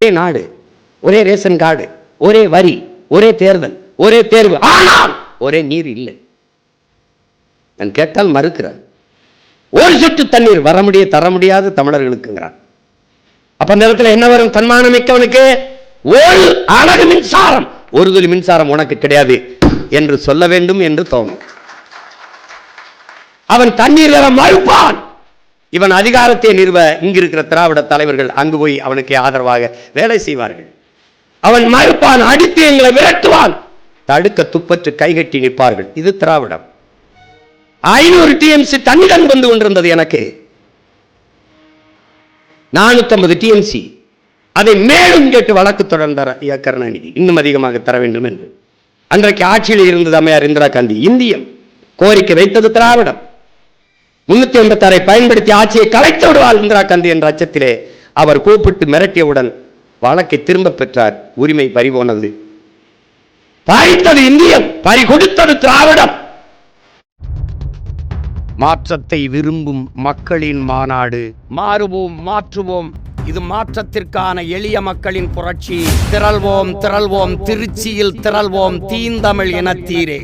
ஒரே நாடு, ஒரே ரேஷன் கார்டு, ஒரே வரி, ஒரே தேர்தல், ஒரே தேர்வு, ஆனால் ஒரே நீர் இல்லை. நான் கேட்டால் மறுக்கிறார். ஒரு சொட்டு தண்ணீர் தர முடியாது தமிழர்களுக்குங்கிறான். அப்ப அந்த இடத்துல என்ன வரும்? தன்மானம் மிக்கவனுக்கு ஒரு அழகு மின்சாரம், ஒரு துளி மின்சாரம் உனக்கு கிடையாது என்று சொல்ல வேண்டும் என்று தோணும். அவன் தண்ணீர் தர மறுப்பான். இவன் அதிகாரத்தை நிறுவ இங்கிருக்கிற திராவிட தலைவர்கள் அங்கு போய் அவனுக்கு ஆதரவாக வேலை செய்வார்கள். அவன் மறுப்பான், அடித்து எங்களை விரட்டுவான், தடுக்க துப்பற்று கைகட்டி நிற்பார்கள். இது திராவிடம். 500 TMC தன்னிடம் வந்து கொண்டிருந்தது எனக்கு, 450 TMC. அதை மேலும் கேட்டு வழக்கு தொடர்ந்தார் கருணாநிதி, இன்னும் அதிகமாக தர வேண்டும் என்று. அன்றைக்கு ஆட்சியில் இருந்தது அம்மையார் இந்திரா காந்தி. இந்தியம் கோரிக்கை வைத்தது திராவிடம். 386 பயன்படுத்தி ஆட்சியை கலைத்து விடுவார் இந்திரா காந்தி என்ற அச்சத்திலே அவர் கூப்பிட்டு மிரட்டியவுடன் வழக்கை திரும்ப பெற்றார். உரிமை பறிபோனது. பறித்தது இந்தியம், பறி கொடுத்தது திராவிடம். மாற்றத்தை விரும்பும் மக்களின் மாநாடு. மாறுவோம், மாற்றுவோம். இது மாற்றத்திற்கான எளிய மக்களின் புரட்சி. திரள்வோம், திரள்வோம், திருச்சியில் திரள்வோம், தீந்தமிழ் இனத்தீரே.